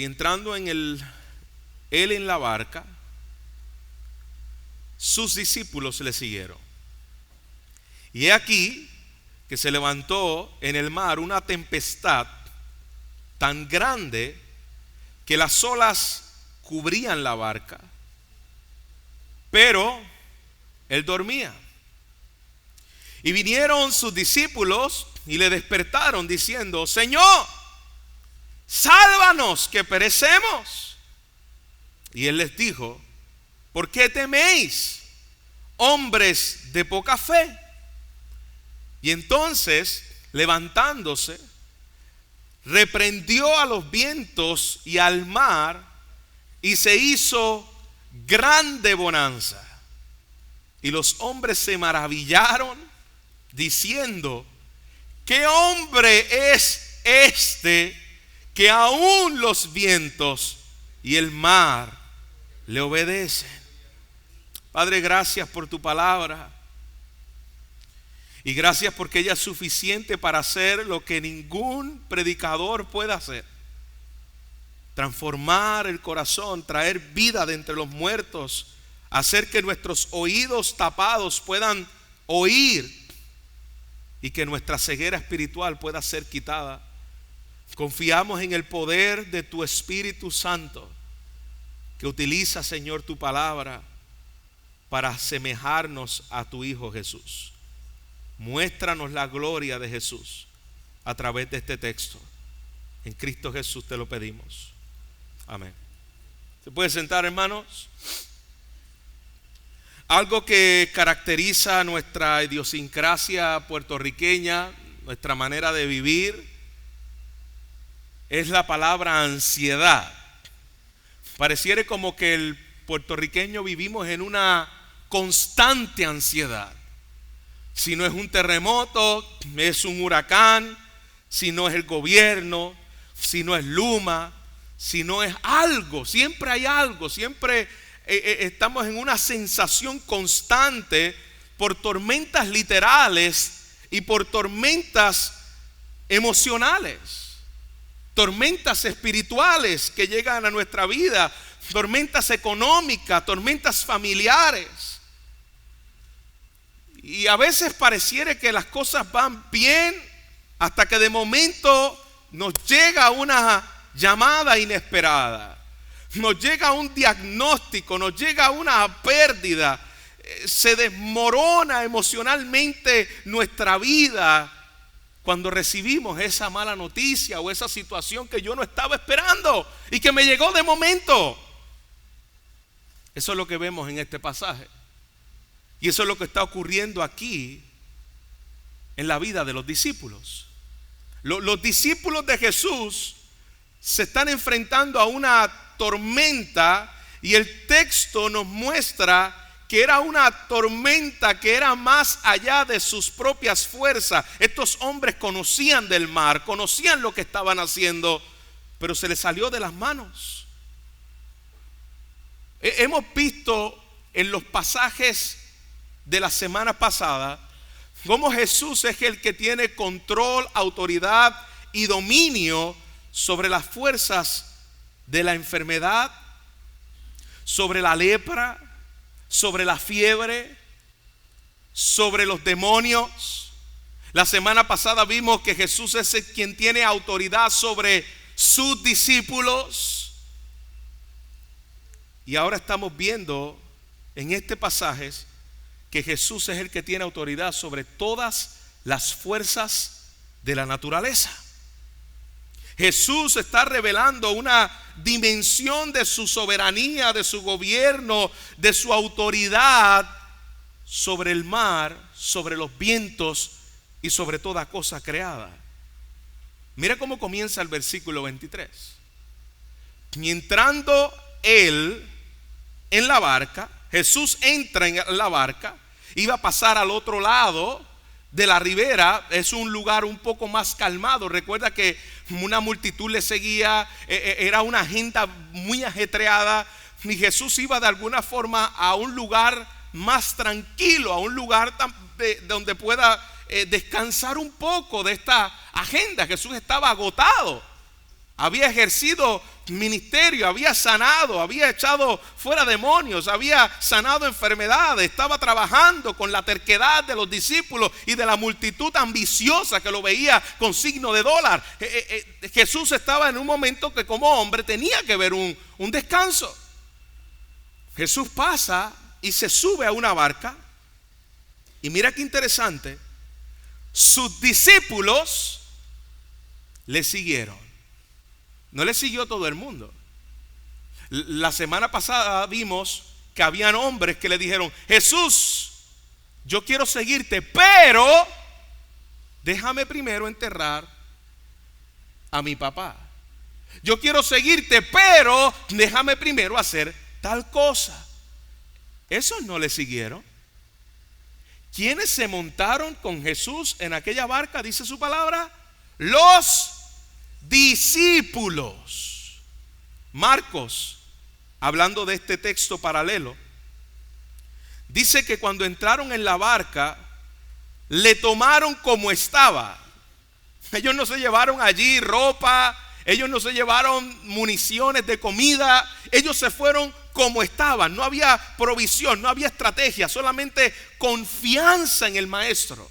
y entrando él en la barca, sus discípulos le siguieron. Y he aquí que se levantó en el mar una tempestad tan grande que las olas cubrían la barca, pero él dormía. Y vinieron sus discípulos y le despertaron diciendo: Señor, sálvanos que perecemos. Y él les dijo: ¿por qué teméis, hombres de poca fe? Y entonces, levantándose, reprendió a los vientos y al mar, y se hizo grande bonanza. Y los hombres se maravillaron, diciendo: ¿qué hombre es este que aún los vientos y el mar le obedecen? Padre, gracias por tu palabra. Y gracias porque ella es suficiente para hacer lo que ningún predicador puede hacer: transformar el corazón, traer vida de entre los muertos, hacer que nuestros oídos tapados puedan oír y que nuestra ceguera espiritual pueda ser quitada. Confiamos en el poder de tu Espíritu Santo, que utiliza, Señor, tu palabra para asemejarnos a tu Hijo Jesús. Muéstranos la gloria de Jesús a través de este texto. En Cristo Jesús te lo pedimos. Amén. ¿Se puede sentar, hermanos? Algo que caracteriza nuestra idiosincrasia puertorriqueña, nuestra manera de vivir, es la palabra ansiedad. Pareciera como que el puertorriqueño vivimos en una constante ansiedad. Si no es un terremoto, es un huracán. Si no es el gobierno, si no es Luma, si no es algo, siempre hay algo, siempre estamos en una sensación constante por tormentas literales y por tormentas emocionales, tormentas espirituales que llegan a nuestra vida, tormentas económicas, tormentas familiares. Y a veces pareciera que las cosas van bien hasta que de momento nos llega una llamada inesperada, nos llega un diagnóstico, nos llega una pérdida, se desmorona emocionalmente nuestra vida cuando recibimos esa mala noticia o esa situación que yo no estaba esperando y que me llegó de momento. Eso es lo que vemos en este pasaje. Y eso es lo que está ocurriendo aquí en la vida de los discípulos. Los discípulos de Jesús se están enfrentando a una tormenta y el texto nos muestra que era una tormenta que era más allá de sus propias fuerzas. Estos hombres conocían del mar, conocían lo que estaban haciendo, pero se les salió de las manos. Hemos visto en los pasajes de la semana pasada cómo Jesús es el que tiene control, autoridad y dominio sobre las fuerzas de la enfermedad, sobre la lepra, sobre la fiebre, sobre los demonios. La semana pasada vimos que Jesús es el quien tiene autoridad sobre sus discípulos. Y ahora estamos viendo en este pasaje que Jesús es el que tiene autoridad sobre todas las fuerzas de la naturaleza. Jesús está revelando una dimensión de su soberanía, de su gobierno, de su autoridad sobre el mar, sobre los vientos y sobre toda cosa creada. Mira cómo comienza el versículo 23. Y entrando él en la barca, Jesús entra en la barca, iba a pasar al otro lado de la ribera. Es un lugar un poco más calmado. Recuerda que una multitud le seguía, era una agenda muy ajetreada, y Jesús iba de alguna forma a un lugar más tranquilo, a un lugar donde pueda descansar un poco de esta agenda. Jesús estaba agotado. había ejercido ministerio, había sanado, había echado fuera demonios, había sanado enfermedades, estaba trabajando con la terquedad de los discípulos y de la multitud ambiciosa que lo veía con signo de dólar. Jesús estaba en un momento que como hombre tenía que ver un descanso. Jesús pasa y se sube a una barca, y mira qué interesante, sus discípulos le siguieron. No le siguió todo el mundo. La semana pasada vimos que habían hombres que le dijeron: Jesús, yo quiero seguirte, pero déjame primero enterrar a mi papá. Yo quiero seguirte, pero déjame primero hacer tal cosa. Esos no le siguieron. ¿Quiénes se montaron con Jesús en aquella barca? Dice su palabra: los discípulos. Marcos, hablando de este texto paralelo, dice que cuando entraron en la barca, le tomaron como estaba. Ellos no se llevaron allí ropa, ellos no se llevaron municiones de comida, ellos se fueron como estaban. No había provisión, no había estrategia, solamente confianza en el maestro.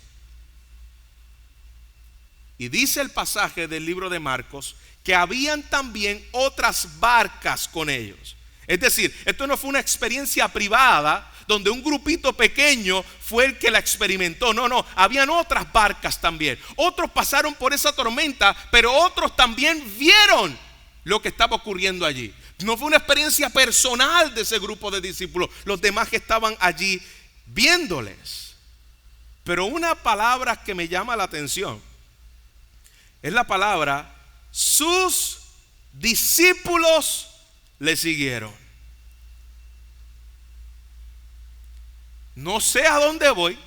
Y dice el pasaje del libro de Marcos que habían también otras barcas con ellos. Es decir, esto no fue una experiencia privada donde un grupito pequeño fue el que la experimentó. No, habían otras barcas también. Otros pasaron por esa tormenta, pero otros también vieron lo que estaba ocurriendo allí. No fue una experiencia personal de ese grupo de discípulos, los demás que estaban allí viéndoles. Pero una palabra que me llama la atención es la palabra: sus discípulos le siguieron. No sé a dónde voy,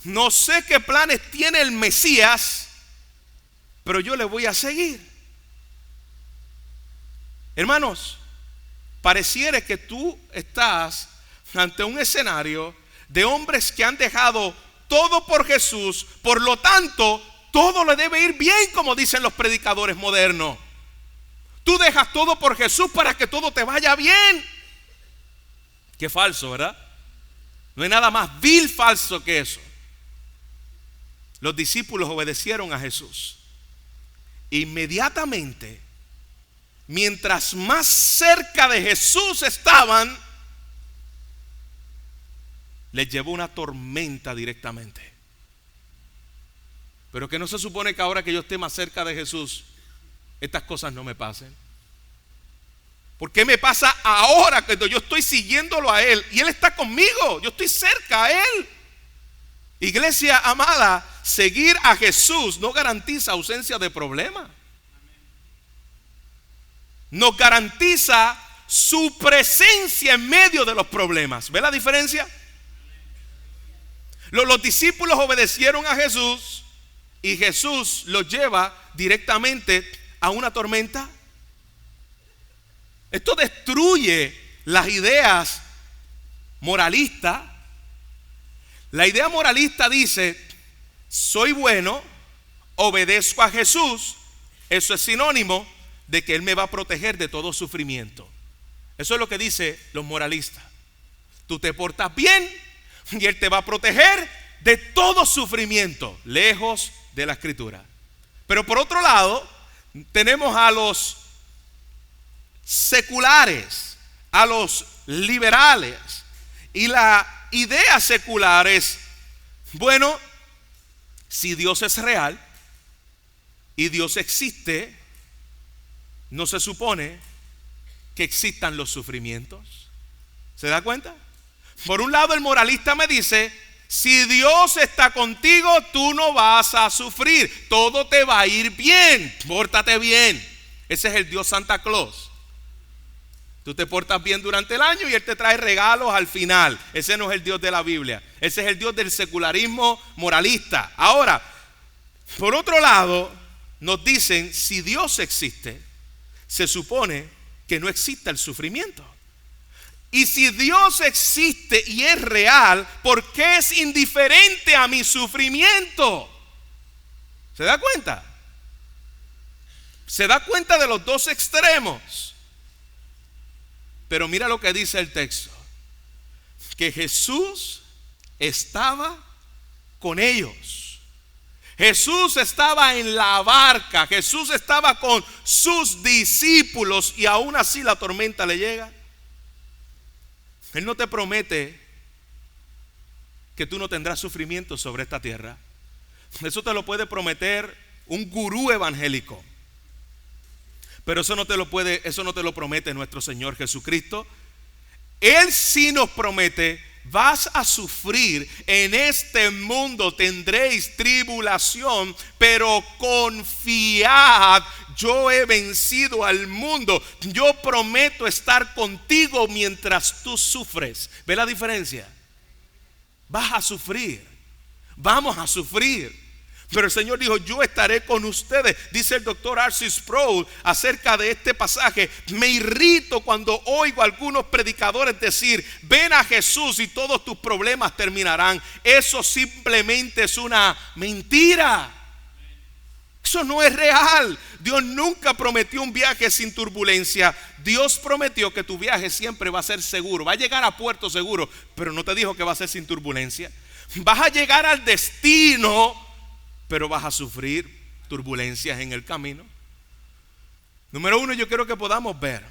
no sé qué planes tiene el Mesías, pero yo le voy a seguir. Hermanos, pareciera que tú estás ante un escenario de hombres que han dejado todo por Jesús, por lo tanto todo le debe ir bien, como dicen los predicadores modernos. Tú dejas todo por Jesús para que todo te vaya bien. Qué falso, ¿verdad? No hay nada más vil falso que eso. Los discípulos obedecieron a Jesús. Inmediatamente, mientras más cerca de Jesús estaban, les llevó una tormenta directamente. Pero que no se supone que ahora que yo esté más cerca de Jesús, estas cosas no me pasen. ¿Por qué me pasa ahora cuando yo estoy siguiéndolo a Él y Él está conmigo? Yo estoy cerca a Él. Iglesia amada, seguir a Jesús no garantiza ausencia de problema. Nos garantiza su presencia en medio de los problemas. ¿Ve la diferencia? Los discípulos obedecieron a Jesús y Jesús los lleva directamente a una tormenta. Esto destruye las ideas moralistas. La idea moralista dice: soy bueno, obedezco a Jesús. Eso es sinónimo de que Él me va a proteger de todo sufrimiento. Eso es lo que dicen los moralistas. Tú te portas bien y Él te va a proteger de todo sufrimiento, lejos de la Escritura. Pero por otro lado, tenemos a los seculares, a los liberales. Y la idea secular es: bueno, si Dios es real y Dios existe, no se supone que existan los sufrimientos. ¿Se da cuenta? Por un lado, el moralista me dice: si Dios está contigo, tú no vas a sufrir, todo te va a ir bien, pórtate bien. Ese es el Dios Santa Claus. Tú te portas bien durante el año y Él te trae regalos al final. Ese no es el Dios de la Biblia. Ese es el Dios del secularismo moralista. Ahora, por otro lado, nos dicen: si Dios existe, se supone que no exista el sufrimiento. Y si Dios existe y es real, ¿por qué es indiferente a mi sufrimiento? ¿Se da cuenta? Se da cuenta de los dos extremos. Pero mira lo que dice el texto. Que Jesús estaba con ellos. Jesús estaba en la barca. Jesús estaba con sus discípulos y aún así la tormenta le llega. Él no te promete que tú no tendrás sufrimiento sobre esta tierra. Eso te lo puede prometer un gurú evangélico. Pero eso no te lo promete nuestro Señor Jesucristo. Él sí nos promete: vas a sufrir en este mundo, tendréis tribulación, pero confiad, yo he vencido al mundo. Yo prometo estar contigo mientras tú sufres. ¿Ve la diferencia? Vas a sufrir, vamos a sufrir. Pero el Señor dijo: yo estaré con ustedes. Dice el doctor R.C. Sproul acerca de este pasaje: me irrito cuando oigo a algunos predicadores decir: ven a Jesús y todos tus problemas terminarán. Eso simplemente es una mentira. Eso no es real. Dios nunca prometió un viaje sin turbulencia. Dios prometió que tu viaje siempre va a ser seguro, va a llegar a puerto seguro, pero no te dijo que va a ser sin turbulencia. Vas a llegar al destino, pero vas a sufrir turbulencias en el camino. Número uno, yo quiero que podamos ver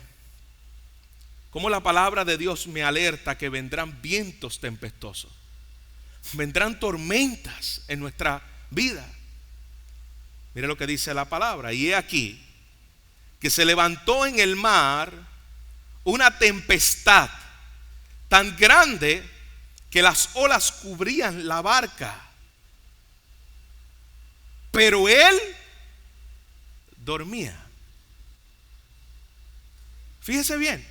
cómo la palabra de Dios me alerta que vendrán vientos tempestuosos, vendrán tormentas en nuestra vida. Mire lo que dice la palabra: y he aquí que se levantó en el mar una tempestad tan grande que las olas cubrían la barca. Pero él dormía. Fíjese bien,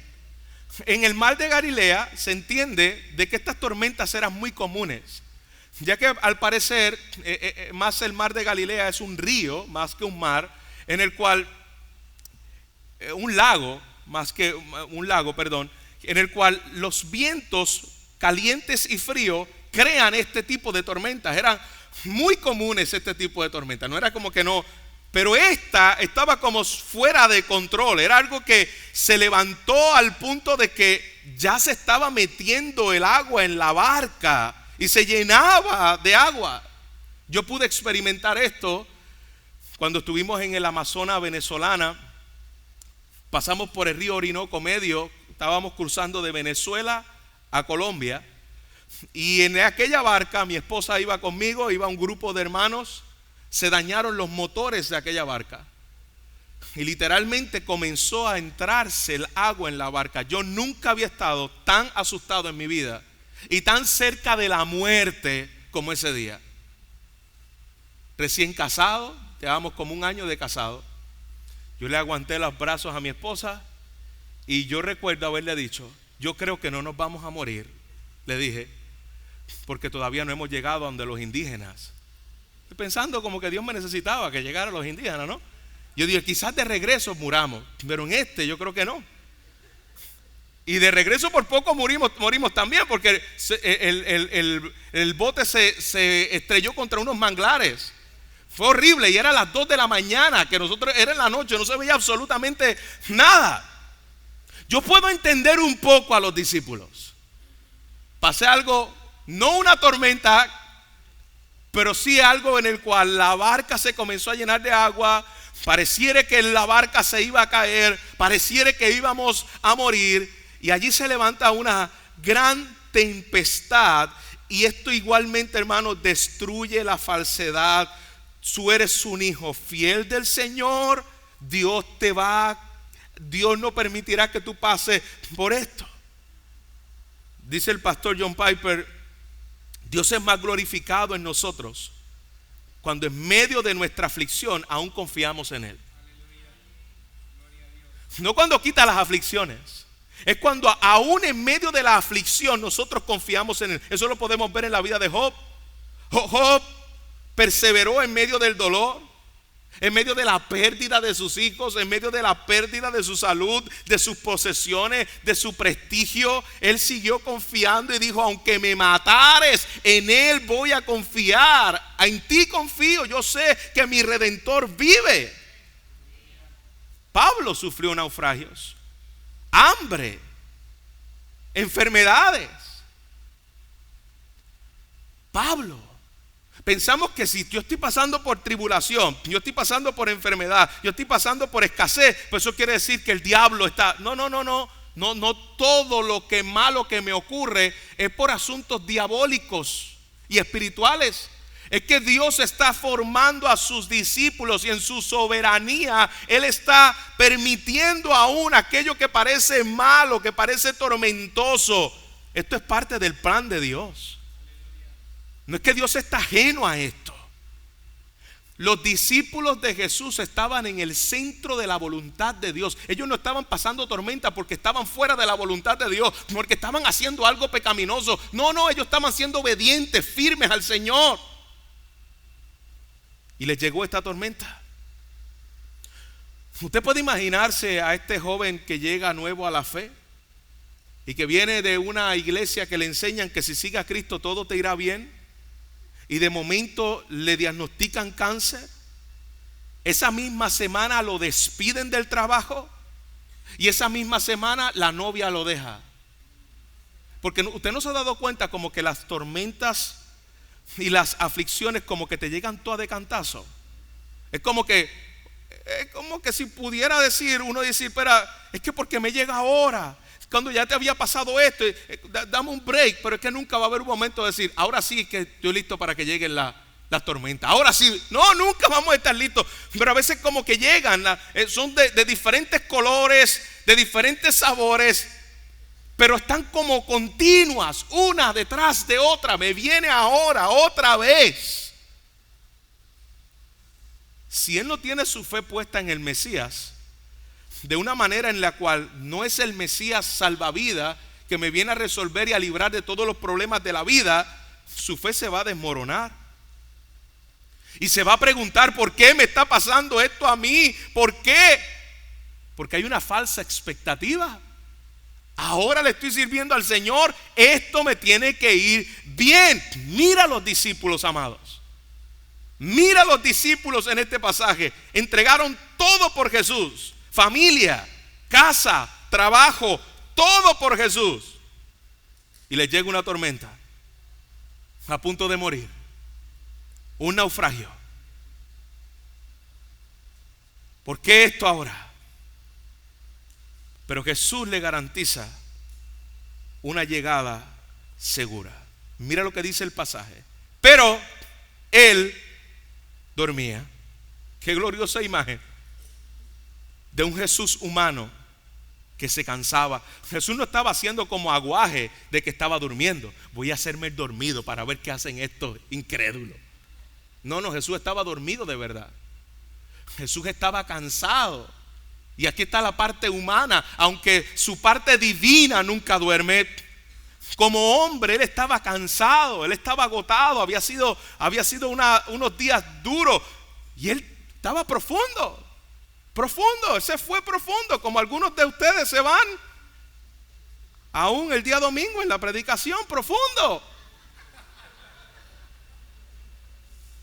en el mar de Galilea se entiende de que estas tormentas eran muy comunes, ya que al parecer más el mar de Galilea es un río más que un mar, en el cual un lago, en el cual los vientos calientes y fríos crean este tipo de tormentas. Eran muy comunes este tipo de tormentas. No era como que no, pero esta estaba como fuera de control. Era algo que se levantó al punto de que ya se estaba metiendo el agua en la barca y se llenaba de agua. Yo pude experimentar esto cuando estuvimos en el Amazonas venezolana. Pasamos por el río Orinoco Medio, estábamos cruzando de Venezuela a Colombia. Y en aquella barca mi esposa iba conmigo, iba un grupo de hermanos. Se dañaron los motores de aquella barca y literalmente comenzó a entrarse el agua en la barca. Yo nunca había estado tan asustado en mi vida y tan cerca de la muerte como ese día. Recién casado, llevamos como un año de casado. Yo le aguanté los brazos a mi esposa y yo recuerdo haberle dicho: yo creo que no nos vamos a morir, le dije, porque todavía no hemos llegado a donde los indígenas. Estoy pensando como que Dios me necesitaba que llegara a los indígenas, ¿no? Yo digo, quizás de regreso muramos, pero en este yo creo que no. Y de regreso por poco morimos también, porque el bote se estrelló contra unos manglares. Fue horrible y era las 2 de la mañana, que nosotros era en la noche, no se veía absolutamente nada. Yo puedo entender un poco a los discípulos. Pasé algo, no una tormenta, pero sí algo en el cual la barca se comenzó a llenar de agua. Pareciera que la barca se iba a caer, pareciera que íbamos a morir. Y allí se levanta una gran tempestad. Y esto igualmente, hermano, destruye la falsedad. Tú eres un hijo fiel del Señor. Dios no permitirá que tú pases por esto. Dice el pastor John Piper: Dios es más glorificado en nosotros cuando en medio de nuestra aflicción aún confiamos en Él. No cuando quita las aflicciones, es cuando aún en medio de la aflicción nosotros confiamos en Él. Eso lo podemos ver en la vida de Job. Job perseveró en medio del dolor, en medio de la pérdida de sus hijos, en medio de la pérdida de su salud, de sus posesiones, de su prestigio. Él siguió confiando y dijo: aunque me matares, en Él voy a confiar. En ti confío, yo sé que mi Redentor vive. Pablo sufrió naufragios, hambre, enfermedades. Pablo, pensamos que si yo estoy pasando por tribulación, yo estoy pasando por enfermedad, yo estoy pasando por escasez, pues eso quiere decir que el diablo está. No todo lo que malo que me ocurre es por asuntos diabólicos y espirituales. Es que Dios está formando a sus discípulos y en su soberanía Él está permitiendo aún aquello que parece malo, que parece tormentoso. Esto es parte del plan de Dios. No es que Dios está ajeno a esto. Los discípulos de Jesús estaban en el centro de la voluntad de Dios. Ellos no estaban pasando tormenta porque estaban fuera de la voluntad de Dios, porque estaban haciendo algo pecaminoso. No, ellos estaban siendo obedientes, firmes al Señor. Y les llegó esta tormenta. Usted puede imaginarse a este joven que llega nuevo a la fe y que viene de una iglesia que le enseñan que si sigue a Cristo todo te irá bien, y de momento le diagnostican cáncer. Esa misma semana lo despiden del trabajo y esa misma semana la novia lo deja. Porque usted no se ha dado cuenta como que las tormentas y las aflicciones como que te llegan todas de cantazo. Es como que si pudiera decir, uno decir, espera, es que porque me llega ahora, cuando ya te había pasado esto, dame un break. Pero es que nunca va a haber un momento de decir, ahora sí que estoy listo para que lleguen las tormentas. Ahora sí, no, nunca vamos a estar listos. Pero a veces como que llegan, son de diferentes colores, de diferentes sabores, pero están como continuas, una detrás de otra. Me viene ahora, otra vez. Si él no tiene su fe puesta en el Mesías, de una manera en la cual no es el Mesías salvavidas que me viene a resolver y a librar de todos los problemas de la vida, su fe se va a desmoronar. Y se va a preguntar, ¿por qué me está pasando esto a mí? ¿Por qué? Porque hay una falsa expectativa. Ahora le estoy sirviendo al Señor, esto me tiene que ir bien. Mira a los discípulos, amados. Mira a los discípulos en este pasaje. Entregaron todo por Jesús. Familia, casa, trabajo, todo por Jesús. Y les llega una tormenta, a punto de morir, un naufragio. ¿Por qué esto ahora? Pero Jesús le garantiza una llegada segura. Mira lo que dice el pasaje. Pero él dormía. Qué gloriosa imagen de un Jesús humano que se cansaba. Jesús no estaba haciendo como aguaje de que estaba durmiendo. Voy a hacerme el dormido para ver qué hacen estos incrédulos. No, Jesús estaba dormido de verdad. Jesús estaba cansado. Y aquí está la parte humana, aunque su parte divina nunca duerme. Como hombre él estaba cansado, él estaba agotado, había sido unos días duros. Y él estaba profundo. Él se fue profundo, como algunos de ustedes se van aún el día domingo en la predicación, profundo.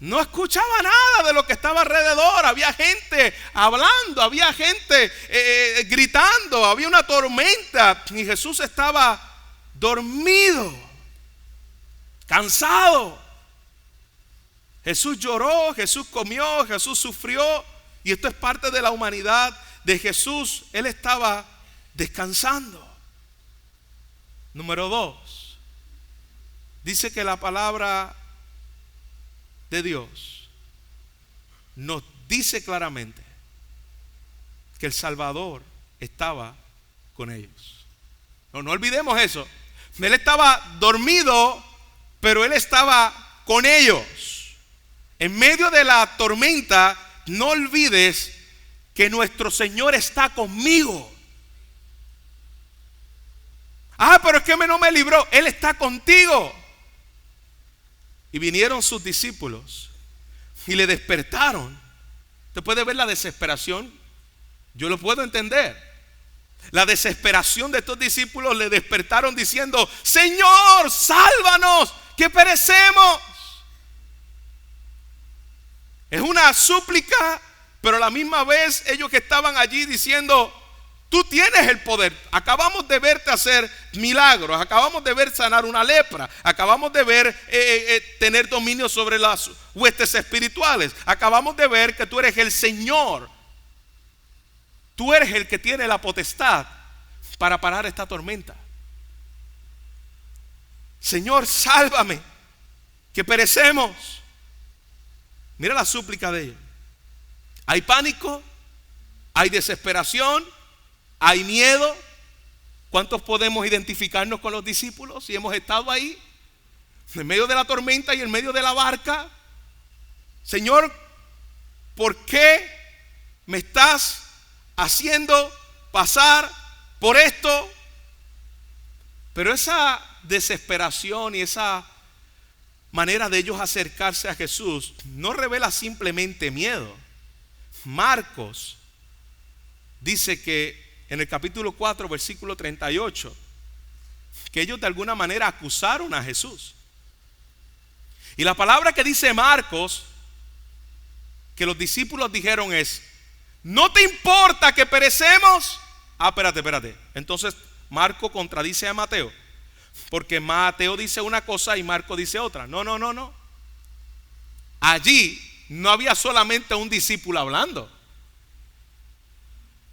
No escuchaba nada de lo que estaba alrededor. Había gente hablando, había gente gritando, había una tormenta y Jesús estaba dormido, cansado. Jesús lloró, Jesús comió, Jesús sufrió. Y esto es parte de la humanidad de Jesús. Él estaba descansando. Número 2. Dice que la palabra de Dios nos dice claramente que el Salvador estaba con ellos. No olvidemos eso. Él estaba dormido, pero él estaba con ellos. En medio de la tormenta, no olvides que nuestro Señor está conmigo. Pero es que no me libró. Él está contigo. Y vinieron sus discípulos y le despertaron. ¿Usted puede ver la desesperación? Yo lo puedo entender. La desesperación de estos discípulos le despertaron diciendo: Señor, sálvanos, que perecemos. Es una súplica pero a la misma vez ellos que estaban allí diciendo: tú tienes el poder, acabamos de verte hacer milagros, acabamos de ver sanar una lepra, acabamos de ver tener dominio sobre las huestes espirituales, acabamos de ver que tú eres el Señor, tú eres el que tiene la potestad para parar esta tormenta. Señor, sálvame, que perecemos. Mira la súplica de ellos. Hay pánico, hay desesperación, hay miedo. ¿Cuántos podemos identificarnos con los discípulos si hemos estado ahí, en medio de la tormenta y en medio de la barca? Señor, ¿por qué me estás haciendo pasar por esto? Pero esa desesperación y esa manera de ellos acercarse a Jesús no revela simplemente miedo. Marcos dice que en el capítulo 4, versículo 38, que ellos de alguna manera acusaron a Jesús. Y la palabra que dice Marcos, que los discípulos dijeron es: ¿no te importa que perecemos? Espérate. Entonces Marco contradice a Mateo, porque Mateo dice una cosa y Marco dice otra. No. Allí no había solamente un discípulo hablando.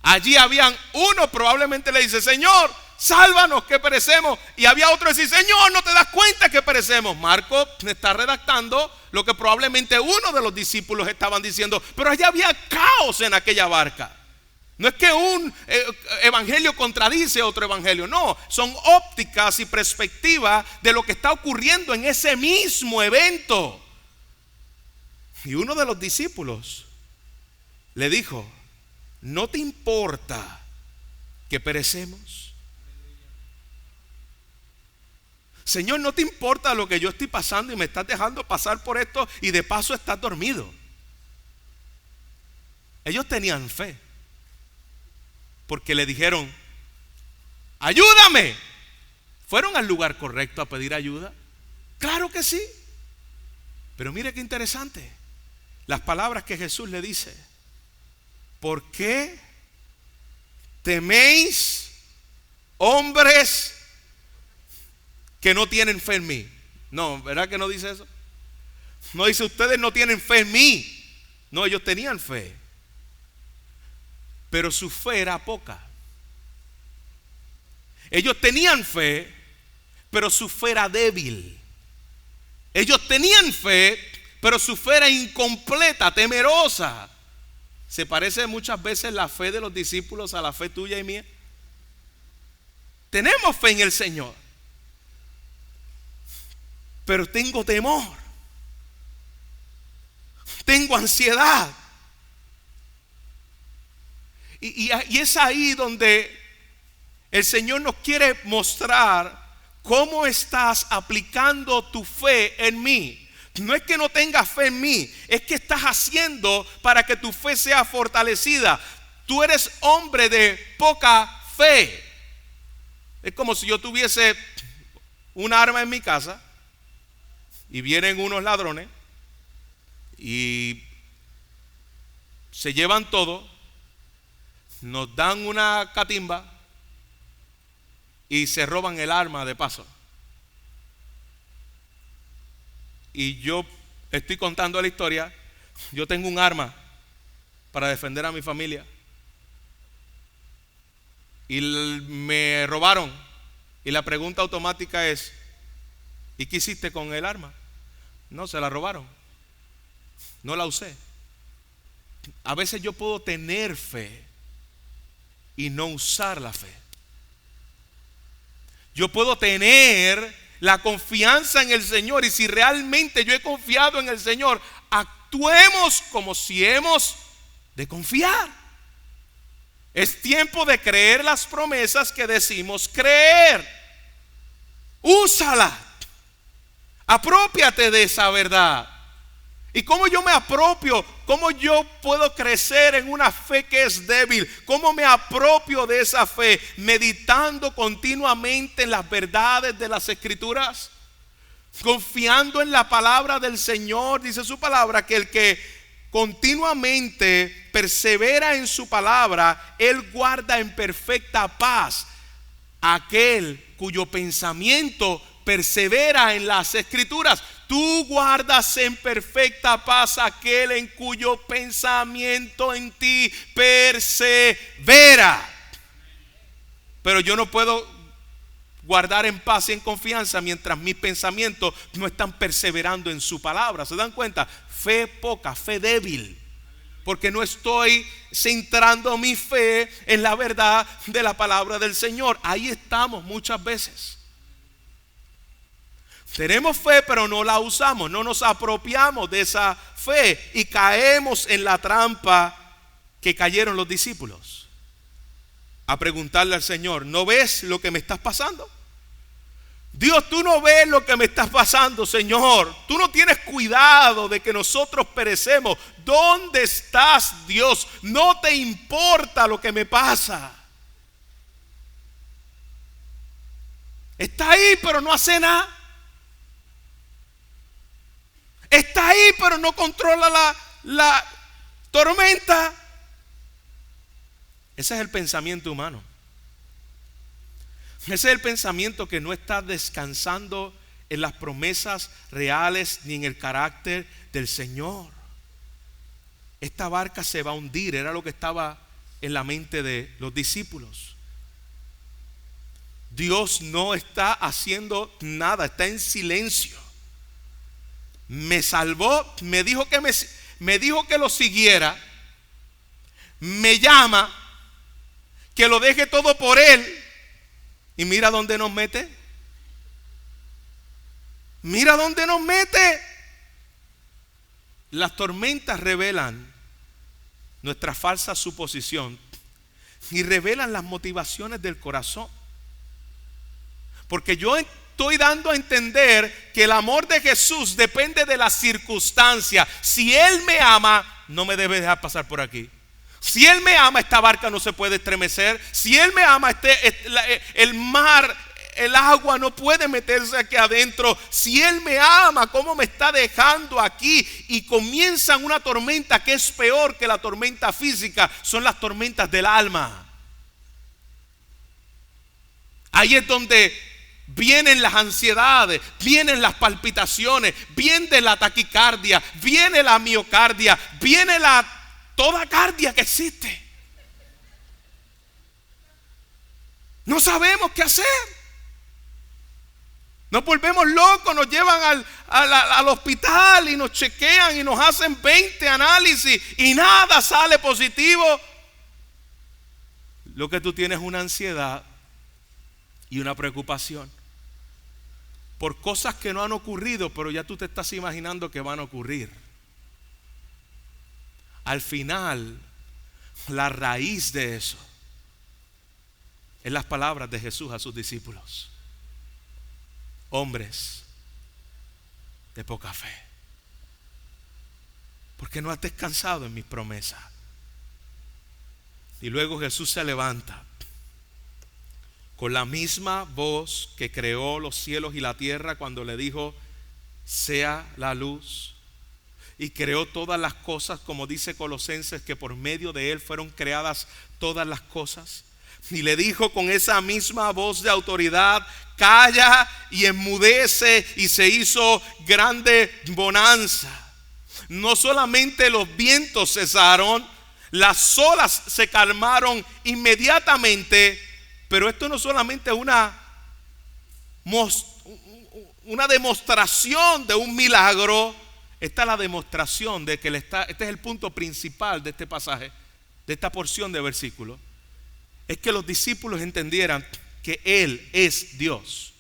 Allí habían uno, probablemente le dice: Señor, sálvanos que perecemos. Y había otro que dice: Señor, ¿no te das cuenta que perecemos? Marco está redactando lo que probablemente uno de los discípulos estaban diciendo. Pero allí había caos en aquella barca. No es que un evangelio contradice otro evangelio, no, son ópticas y perspectivas de lo que está ocurriendo en ese mismo evento. Y uno de los discípulos le dijo: ¿no te importa que perecemos? Señor, ¿no te importa lo que yo estoy pasando y me estás dejando pasar por esto y de paso estás dormido? Ellos tenían fe, porque le dijeron: ayúdame. ¿Fueron al lugar correcto a pedir ayuda? Claro que sí. Pero mire qué interesante las palabras que Jesús le dice: ¿por qué teméis, hombres que no tienen fe en mí? No, ¿verdad que no dice eso? No dice: ustedes no tienen fe en mí. No, ellos tenían fe, pero su fe era poca. Ellos tenían fe, pero su fe era débil. Ellos tenían fe, pero su fe era incompleta, temerosa. ¿Se parece muchas veces la fe de los discípulos a la fe tuya y mía? Tenemos fe en el Señor, pero tengo temor, tengo ansiedad. Y es ahí donde el Señor nos quiere mostrar cómo estás aplicando tu fe en mí. No es que no tengas fe en mí, es que estás haciendo para que tu fe sea fortalecida. Tú eres hombre de poca fe. Es como si yo tuviese un arma en mi casa y vienen unos ladrones y se llevan todo, nos dan una catimba y se roban el arma de paso. Y yo estoy contando la historia. Yo tengo un arma para defender a mi familia y me robaron. Y la pregunta automática es: ¿y qué hiciste con el arma? No, se la robaron, no la usé. A veces yo puedo tener fe y no usar la fe. Yo puedo tener la confianza en el Señor, y si realmente yo he confiado en el Señor, actuemos como si hemos de confiar. Es tiempo de creer las promesas que decimos creer. Úsala, apropiate de esa verdad. ¿Y cómo yo me apropio? ¿Cómo yo puedo crecer en una fe que es débil? ¿Cómo me apropio de esa fe? Meditando continuamente en las verdades de las Escrituras, confiando en la palabra del Señor. Dice su palabra que el que continuamente persevera en su palabra, Él guarda en perfecta paz aquel cuyo pensamiento persevera en las Escrituras. Tú guardas en perfecta paz aquel en cuyo pensamiento en ti persevera. Pero yo no puedo guardar en paz y en confianza mientras mis pensamientos no están perseverando en su palabra. ¿Se dan cuenta? Fe poca, fe débil, porque no estoy centrando mi fe en la verdad de la palabra del Señor. Ahí estamos muchas veces. Tenemos fe pero no la usamos, no nos apropiamos de esa fe y caemos en la trampa que cayeron los discípulos. A preguntarle al Señor: ¿no ves lo que me estás pasando? Dios, tú no ves lo que me estás pasando, Señor. Tú no tienes cuidado de que nosotros perecemos. ¿Dónde estás, Dios? No te importa lo que me pasa. Está ahí pero no hace nada. Está ahí pero no controla la tormenta. Ese es el pensamiento humano. Ese es el pensamiento que no está descansando en las promesas reales ni en el carácter del Señor. Esta barca se va a hundir, era lo que estaba en la mente de los discípulos. Dios no está haciendo nada, está en silencio. Me salvó, me dijo que lo siguiera, me llama, que lo deje todo por Él. Y mira dónde nos mete. Mira dónde nos mete. Las tormentas revelan nuestra falsa suposición y revelan las motivaciones del corazón. Porque yo estoy dando a entender que el amor de Jesús depende de las circunstancias. Si Él me ama, no me debe dejar pasar por aquí. Si Él me ama, esta barca no se puede estremecer. Si Él me ama, el mar, el agua no puede meterse aquí adentro. Si Él me ama, ¿cómo me está dejando aquí? Y comienzan una tormenta que es peor que la tormenta física. Son las tormentas del alma. Ahí es donde vienen las ansiedades, vienen las palpitaciones, viene la taquicardia, viene la miocardia, viene toda cardia que existe. No sabemos qué hacer. Nos volvemos locos, nos llevan al hospital y nos chequean y nos hacen 20 análisis y nada sale positivo. Lo que tú tienes es una ansiedad y una preocupación por cosas que no han ocurrido, pero ya tú te estás imaginando que van a ocurrir. Al final, la raíz de eso es las palabras de Jesús a sus discípulos: hombres de poca fe, porque no has descansado en mis promesas. Y luego Jesús se levanta con la misma voz que creó los cielos y la tierra cuando le dijo: sea la luz. Y creó todas las cosas, como dice Colosenses, que por medio de Él fueron creadas todas las cosas. Y le dijo con esa misma voz de autoridad: calla y enmudece. Y se hizo grande bonanza. No solamente los vientos cesaron, las olas se calmaron inmediatamente. Pero esto no solamente es una demostración de un milagro. Esta es la demostración de que este es el punto principal de este pasaje, de esta porción de versículo. Es que los discípulos entendieran que Él es Dios.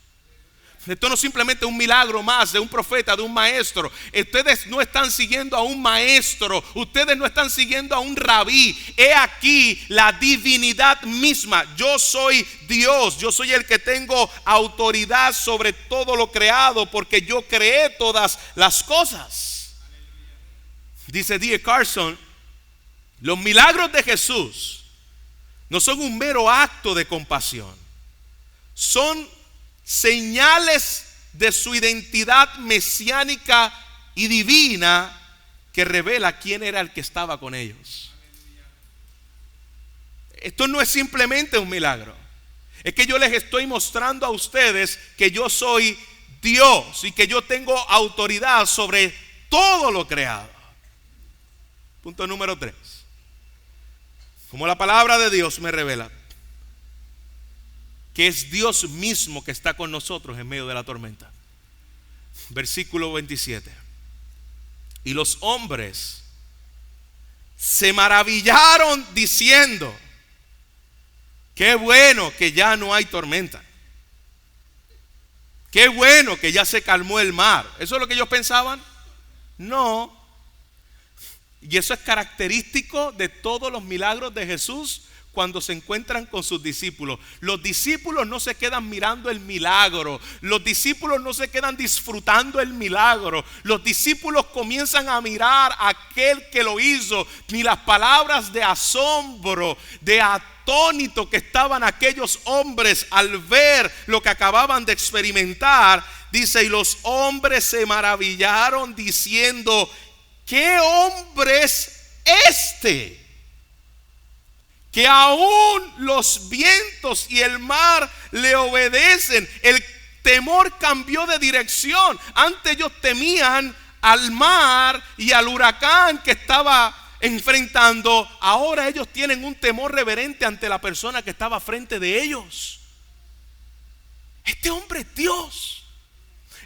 Esto no es simplemente un milagro más de un profeta, de un maestro. Ustedes no están siguiendo a un maestro, ustedes no están siguiendo a un rabí. He aquí la divinidad misma. Yo soy Dios, yo soy el que tengo autoridad sobre todo lo creado, porque yo creé todas las cosas. Dice D.A. Carson: los milagros de Jesús no son un mero acto de compasión, son señales de su identidad mesiánica y divina que revela quién era el que estaba con ellos. Esto no es simplemente un milagro. Es que yo les estoy mostrando a ustedes que yo soy Dios y que yo tengo autoridad sobre todo lo creado. Punto número 3. Como la palabra de Dios me revela que es Dios mismo que está con nosotros en medio de la tormenta. Versículo 27. Y los hombres se maravillaron diciendo: qué bueno que ya no hay tormenta. Qué bueno que ya se calmó el mar. ¿Eso es lo que ellos pensaban? No. Y eso es característico de todos los milagros de Jesús cuando se encuentran con sus discípulos. Los discípulos no se quedan mirando el milagro. Los discípulos no se quedan disfrutando el milagro. Los discípulos comienzan a mirar a aquel que lo hizo. Ni las palabras de asombro, de atónito que estaban aquellos hombres al ver lo que acababan de experimentar. Dice: y los hombres se maravillaron diciendo: ¿qué hombre es este? Que aún los vientos y el mar le obedecen. El temor cambió de dirección. Antes ellos temían al mar y al huracán que estaba enfrentando. Ahora ellos tienen un temor reverente ante la persona que estaba frente de ellos. Este hombre es Dios.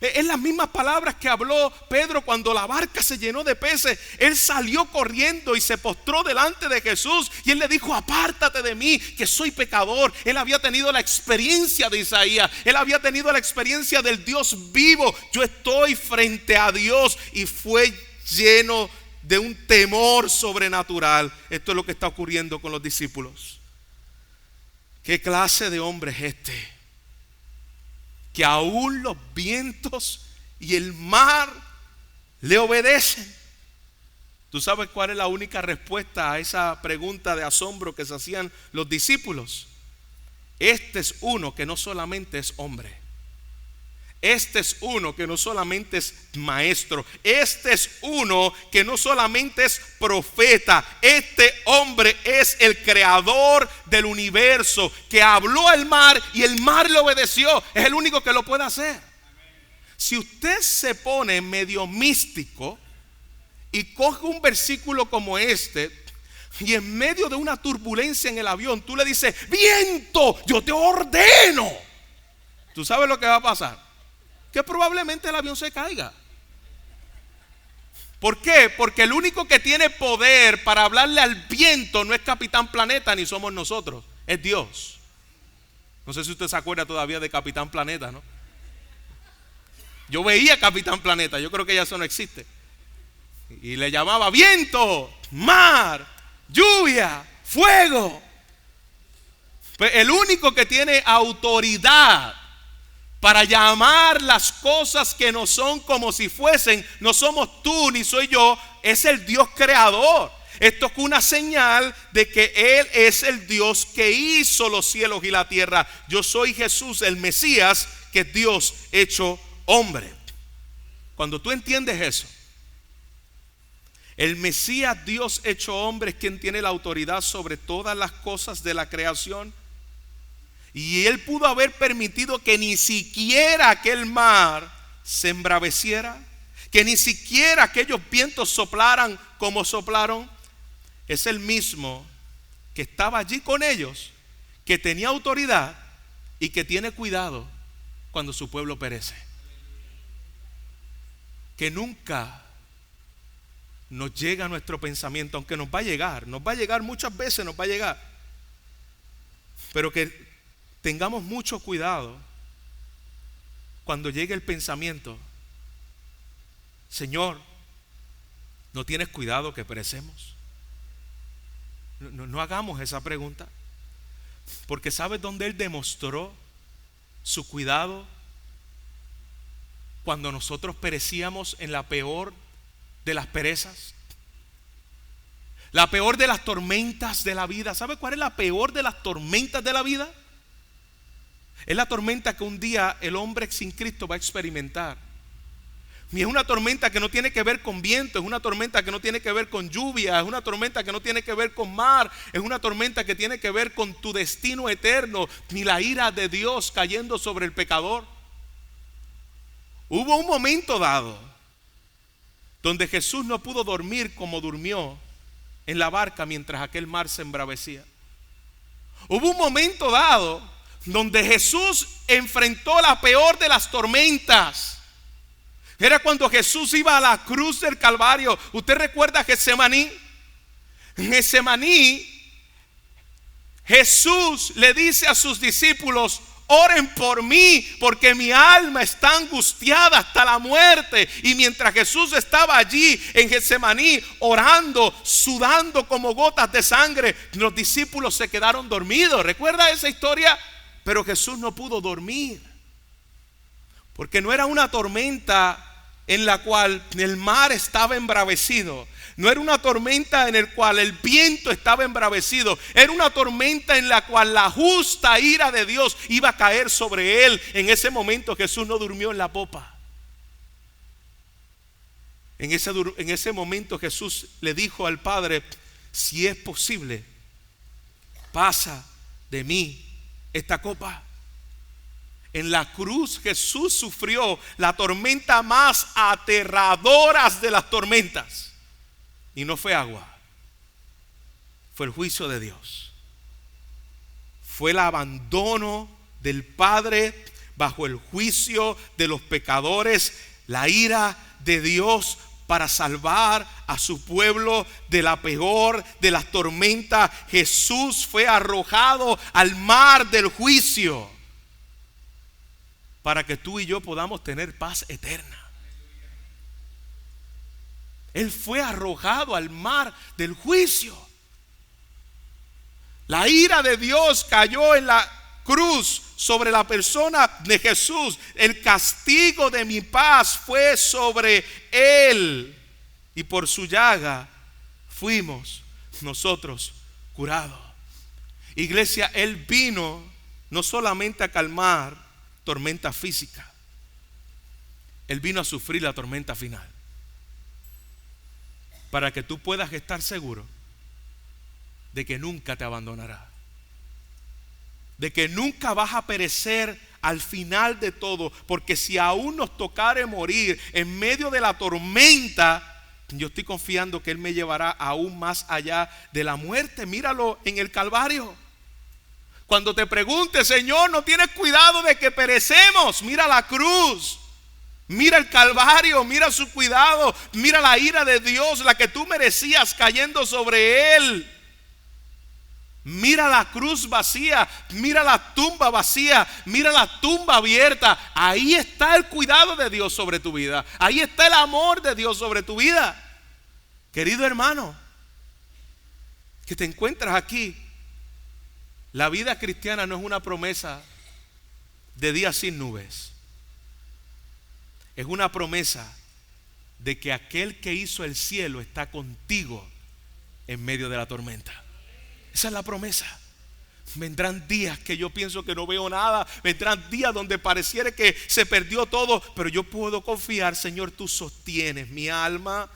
Es las mismas palabras que habló Pedro cuando la barca se llenó de peces. Él salió corriendo y se postró delante de Jesús y él le dijo: apártate de mí, que soy pecador. Él había tenido la experiencia de Isaías. Él había tenido la experiencia del Dios vivo. Yo estoy frente a Dios. Y fue lleno de un temor sobrenatural. Esto es lo que está ocurriendo con los discípulos. ¿Qué clase de hombre es este? Que aún los vientos y el mar le obedecen. ¿Tú sabes cuál es la única respuesta a esa pregunta de asombro que se hacían los discípulos? Este es uno que no solamente es hombre. Este es uno que no solamente es maestro. Este es uno que no solamente es profeta. Este hombre es el creador del universo, que habló al mar y el mar le obedeció. Es el único que lo puede hacer. Si usted se pone medio místico y coge un versículo como este, y en medio de una turbulencia en el avión tú le dices: viento, yo te ordeno, ¿tú sabes lo que va a pasar? Que probablemente el avión se caiga. ¿Por qué? Porque el único que tiene poder para hablarle al viento no es Capitán Planeta ni somos nosotros, es Dios. No sé si usted se acuerda todavía de Capitán Planeta, ¿no? Yo veía Capitán Planeta, yo creo que ya eso no existe. Y le llamaba viento, mar, lluvia, fuego. Pues el único que tiene autoridad para llamar las cosas que no son como si fuesen, no somos tú ni soy yo, es el Dios creador. Esto es una señal de que Él es el Dios que hizo los cielos y la tierra. Yo soy Jesús, el Mesías, que es Dios hecho hombre. Cuando tú entiendes eso, el Mesías, Dios hecho hombre, es quien tiene la autoridad sobre todas las cosas de la creación. Y Él pudo haber permitido que ni siquiera aquel mar se embraveciera, que ni siquiera aquellos vientos soplaran como soplaron. Es el mismo que estaba allí con ellos, que tenía autoridad y que tiene cuidado cuando su pueblo perece. Que nunca nos llega a nuestro pensamiento, aunque nos va a llegar muchas veces, nos va a llegar, pero que tengamos mucho cuidado cuando llegue el pensamiento: Señor, ¿no tienes cuidado que perecemos? No hagamos esa pregunta, porque ¿sabes dónde Él demostró su cuidado? Cuando nosotros perecíamos en la peor de las perezas, la peor de las tormentas de la vida. ¿Sabe cuál es la peor de las tormentas de la vida? Es la tormenta que un día el hombre sin Cristo va a experimentar. Y es una tormenta que no tiene que ver con viento, es una tormenta que no tiene que ver con lluvia, es una tormenta que no tiene que ver con mar, es una tormenta que tiene que ver con tu destino eterno, ni la ira de Dios cayendo sobre el pecador. Hubo un momento dado donde Jesús no pudo dormir como durmió en la barca mientras aquel mar se embravecía. Hubo un momento dado donde Jesús enfrentó la peor de las tormentas. Era cuando Jesús iba a la cruz del Calvario. ¿Usted recuerda Getsemaní? En Getsemaní, Jesús le dice a sus discípulos: oren por mí, porque mi alma está angustiada hasta la muerte. Y mientras Jesús estaba allí en Getsemaní orando, sudando como gotas de sangre, los discípulos se quedaron dormidos. ¿Recuerda esa historia? Pero Jesús no pudo dormir, porque no era una tormenta en la cual el mar estaba embravecido. No era una tormenta en la cual el viento estaba embravecido. Era una tormenta en la cual la justa ira de Dios iba a caer sobre él. En ese momento Jesús no durmió en la popa. En ese momento Jesús le dijo al Padre: si es posible, pasa de mí esta copa. En la cruz Jesús sufrió la tormenta más aterradora de las tormentas. Y no fue agua, fue el juicio de Dios. Fue el abandono del Padre bajo el juicio de los pecadores, la ira de Dios para salvar a su pueblo de la peor de las tormentas. Jesús fue arrojado al mar del juicio para que tú y yo podamos tener paz eterna. Él fue arrojado al mar del juicio. La ira de Dios cayó en la cruz sobre la persona de Jesús. El castigo de mi paz fue sobre él, y por su llaga fuimos nosotros curados. Iglesia, Él vino no solamente a calmar tormenta física, Él vino a sufrir la tormenta final, para que tú puedas estar seguro de que nunca te abandonará, de que nunca vas a perecer al final de todo. Porque si aún nos tocare morir en medio de la tormenta, yo estoy confiando que Él me llevará aún más allá de la muerte. Míralo en el Calvario. Cuando te preguntes: Señor, ¿no tienes cuidado de que perecemos? Mira la cruz, mira el Calvario, mira su cuidado, mira la ira de Dios, la que tú merecías cayendo sobre Él. Mira la cruz vacía, mira la tumba vacía, mira la tumba abierta. Ahí está el cuidado de Dios sobre tu vida. Ahí está el amor de Dios sobre tu vida. Querido hermano, que te encuentras aquí, la vida cristiana no es una promesa de días sin nubes. Es una promesa de que aquel que hizo el cielo está contigo en medio de la tormenta. Esa es la promesa. Vendrán días que yo pienso que no veo nada. Vendrán días donde pareciera que se perdió todo, pero yo puedo confiar: Señor, tú sostienes mi alma.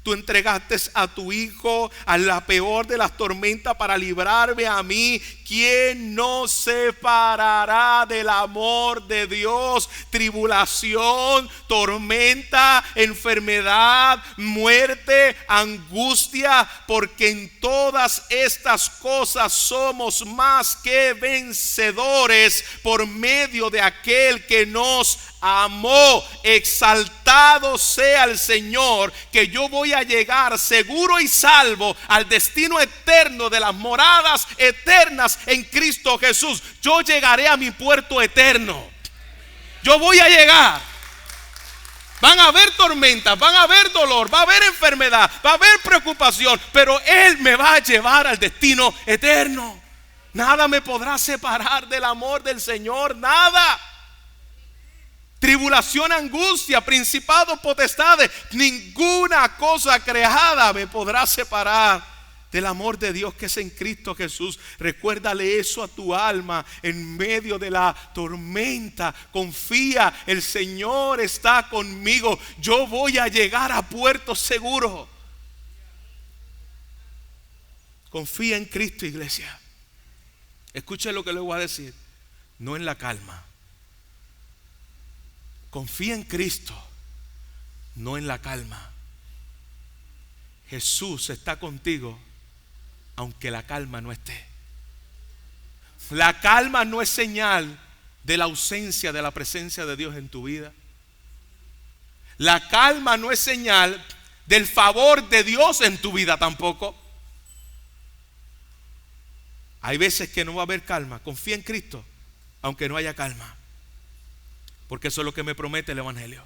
Tú entregaste a tu Hijo a la peor de las tormentas para librarme a mí. ¿Quién nos separará del amor de Dios? Tribulación, tormenta, enfermedad, muerte, angustia. Porque en todas estas cosas somos más que vencedores por medio de aquel que nos amó. Exaltado sea el Señor, que yo voy a llegar seguro y salvo al destino eterno de las moradas eternas en Cristo Jesús. Yo llegaré a mi puerto eterno. Yo voy a llegar. Van a haber tormentas, van a haber dolor, va a haber enfermedad, va a haber preocupación, pero Él me va a llevar al destino eterno. Nada me podrá separar del amor del Señor, nada. Tribulación, angustia, principados, potestades, ninguna cosa creada me podrá separar del amor de Dios que es en Cristo Jesús. Recuérdale eso a tu alma en medio de la tormenta. Confía, el Señor está conmigo. Yo voy a llegar a puerto seguro. Confía en Cristo, iglesia. Escuche lo que le voy a decir. No en la calma. Confía en Cristo, no en la calma. Jesús está contigo aunque la calma no esté. La calma no es señal de la ausencia de la presencia de Dios en tu vida. La calma no es señal del favor de Dios en tu vida tampoco. Hay veces que no va a haber calma. Confía en Cristo aunque no haya calma, porque eso es lo que me promete el Evangelio.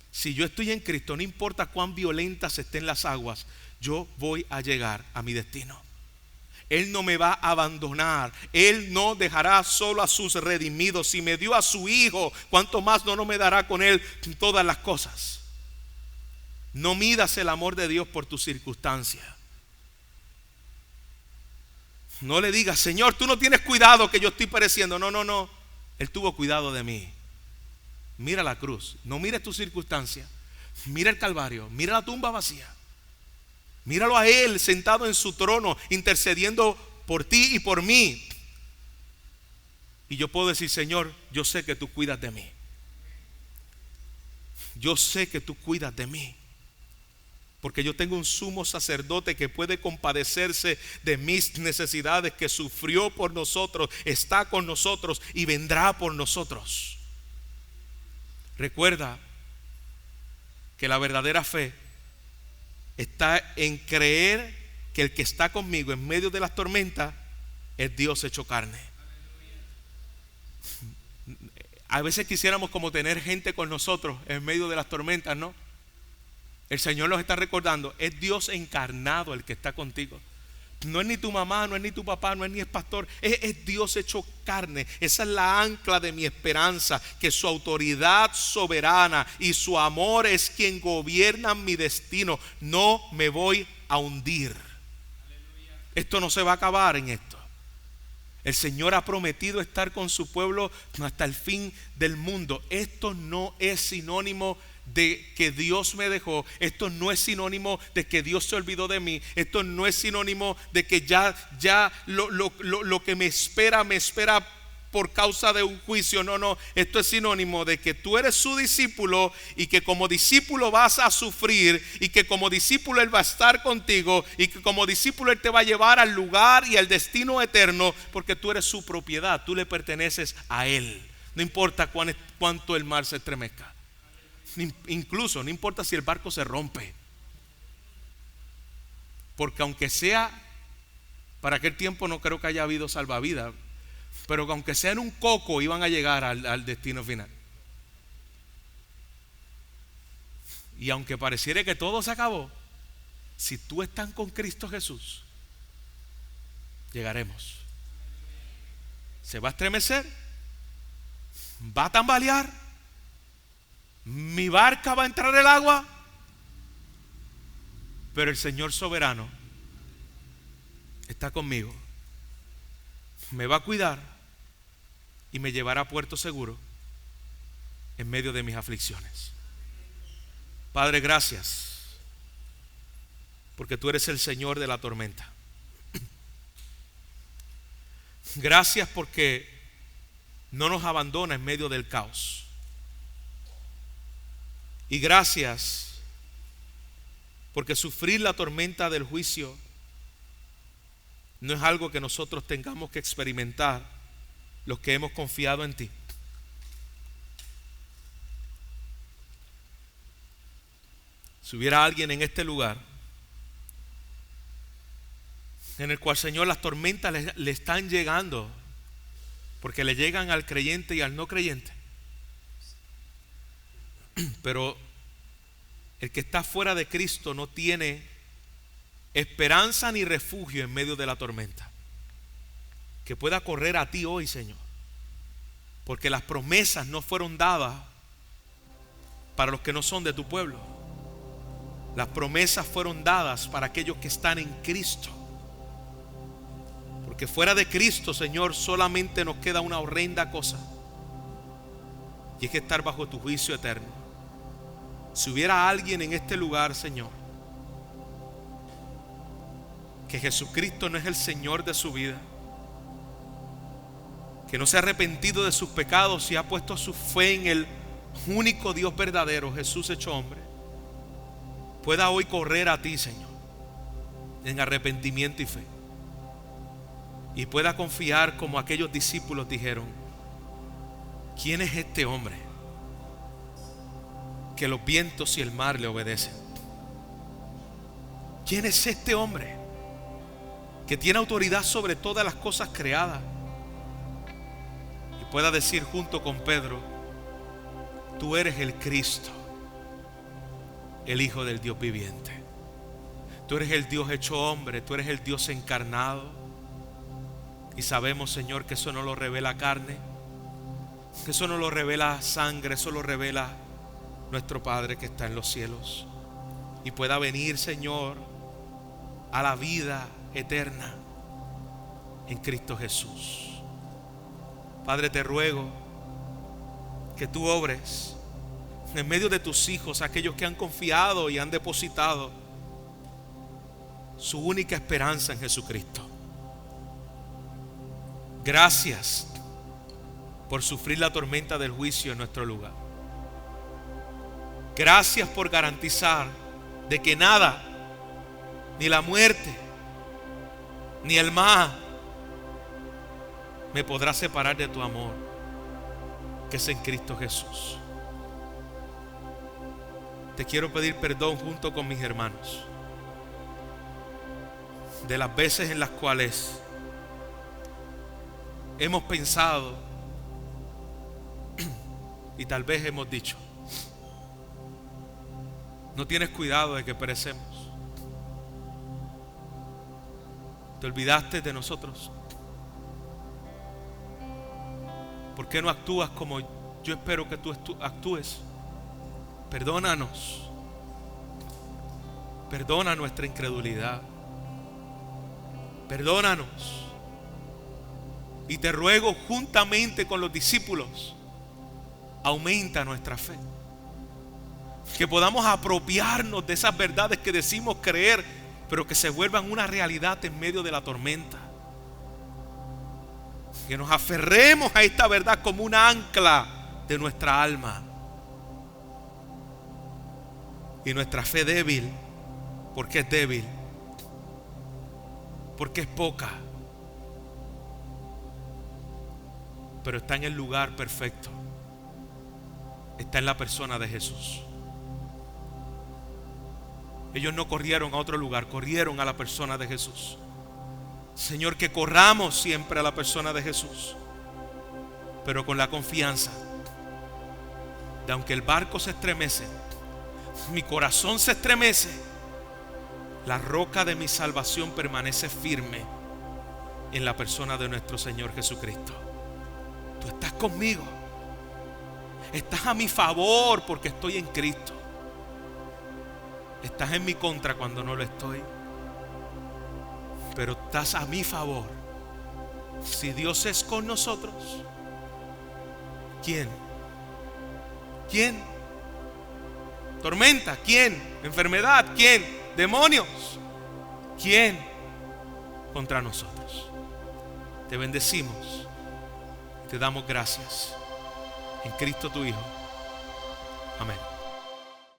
Si yo estoy en Cristo, no importa cuán violentas estén las aguas, yo voy a llegar a mi destino. Él no me va a abandonar. Él no dejará solo a sus redimidos. Si me dio a su Hijo, ¿cuánto más no me dará con Él todas las cosas? No midas el amor de Dios por tu circunstancia. No le digas, Señor, tú no tienes cuidado que yo estoy pereciendo. No. Él tuvo cuidado de mí. Mira la cruz. No mires tu circunstancia. Mira el Calvario. Mira la tumba vacía. Míralo a Él sentado en su trono, intercediendo por ti y por mí. Y yo puedo decir, Señor, yo sé que tú cuidas de mí. Yo sé que tú cuidas de mí. Porque yo tengo un sumo sacerdote que puede compadecerse de mis necesidades, que sufrió por nosotros, está con nosotros y vendrá por nosotros. Recuerda que la verdadera fe está en creer que el que está conmigo en medio de las tormentas es Dios hecho carne. A veces quisiéramos como tener gente con nosotros en medio de las tormentas, ¿no? El Señor nos está recordando, es Dios encarnado el que está contigo. No es ni tu mamá, no es ni tu papá, no es ni el pastor, es Dios hecho carne. Esa es la ancla de mi esperanza, que su autoridad soberana y su amor es quien gobierna mi destino. No me voy a hundir. Esto no se va a acabar en esto. El Señor ha prometido estar con su pueblo hasta el fin del mundo. Esto no es sinónimo de que Dios me dejó. Esto no es sinónimo de que Dios se olvidó de mí. Esto no es sinónimo de que ya lo que me espera por causa de un juicio. No, esto es sinónimo de que tú eres su discípulo y que como discípulo vas a sufrir, y que como discípulo Él va a estar contigo, y que como discípulo Él te va a llevar al lugar y al destino eterno, porque tú eres su propiedad, tú le perteneces a Él. No importa cuánto el mar se estremezca. Incluso no importa si el barco se rompe, porque aunque sea, para aquel tiempo no creo que haya habido salvavidas, pero aunque sea en un coco iban a llegar al destino final. Y aunque pareciera que todo se acabó, si tú estás con Cristo Jesús, llegaremos. Se va a estremecer, va a tambalear, mi barca va a entrar el agua, pero el Señor soberano está conmigo. Me va a cuidar y me llevará a puerto seguro en medio de mis aflicciones. Padre, gracias, porque tú eres el Señor de la tormenta. Gracias porque no nos abandona en medio del caos. Y gracias porque sufrir la tormenta del juicio no es algo que nosotros tengamos que experimentar los que hemos confiado en ti. Si hubiera alguien en este lugar en el cual, Señor, las tormentas le están llegando, porque le llegan al creyente y al no creyente, pero el que está fuera de Cristo no tiene esperanza ni refugio en medio de la tormenta, que pueda correr a ti hoy, Señor, porque las promesas no fueron dadas para los que no son de tu pueblo. Las promesas fueron dadas para aquellos que están en Cristo. Porque fuera de Cristo, Señor, solamente nos queda una horrenda cosa. Y es que estar bajo tu juicio eterno. Si hubiera alguien en este lugar, Señor, que Jesucristo no es el Señor de su vida, que no se ha arrepentido de sus pecados y ha puesto su fe en el único Dios verdadero, Jesús hecho hombre, pueda hoy correr a ti, Señor, en arrepentimiento y fe, y pueda confiar como aquellos discípulos dijeron: ¿quién es este hombre que los vientos y el mar le obedecen? ¿Quién es este hombre que tiene autoridad sobre todas las cosas creadas? Y pueda decir junto con Pedro: tú eres el Cristo, el Hijo del Dios viviente. Tú eres el Dios hecho hombre, tú eres el Dios encarnado. Y sabemos, Señor, que eso no lo revela carne, que eso no lo revela sangre, eso lo revela nuestro Padre que está en los cielos. Y pueda venir, Señor, a la vida eterna en Cristo Jesús. Padre, te ruego que tú obres en medio de tus hijos, aquellos que han confiado y han depositado su única esperanza en Jesucristo. Gracias por sufrir la tormenta del juicio en nuestro lugar. Gracias por garantizar de que nada, ni la muerte, ni el mal, me podrá separar de tu amor, que es en Cristo Jesús. Te quiero pedir perdón junto con mis hermanos de las veces en las cuales hemos pensado y tal vez hemos dicho: no tienes cuidado de que perecemos. Te olvidaste de nosotros. ¿Por qué no actúas como yo espero que tú actúes? Perdónanos. Perdona nuestra incredulidad. Perdónanos. Y te ruego, juntamente con los discípulos, aumenta nuestra fe. Que podamos apropiarnos de esas verdades que decimos creer, pero que se vuelvan una realidad en medio de la tormenta. Que nos aferremos a esta verdad como una ancla de nuestra alma. Y nuestra fe débil, porque es débil, porque es poca, pero está en el lugar perfecto. Está en la persona de Jesús. Ellos no corrieron a otro lugar, corrieron a la persona de Jesús. Señor, que corramos siempre a la persona de Jesús, pero con la confianza de, aunque el barco se estremece, mi corazón se estremece, la roca de mi salvación permanece firme en la persona de nuestro Señor Jesucristo. Tú estás conmigo, estás a mi favor porque estoy en Cristo. Estás en mi contra cuando no lo estoy, pero estás a mi favor. Si Dios es con nosotros, ¿quién? ¿Quién? Tormenta, ¿quién? Enfermedad, ¿quién? Demonios, ¿quién contra nosotros? Te bendecimos, te damos gracias en Cristo tu Hijo. Amén.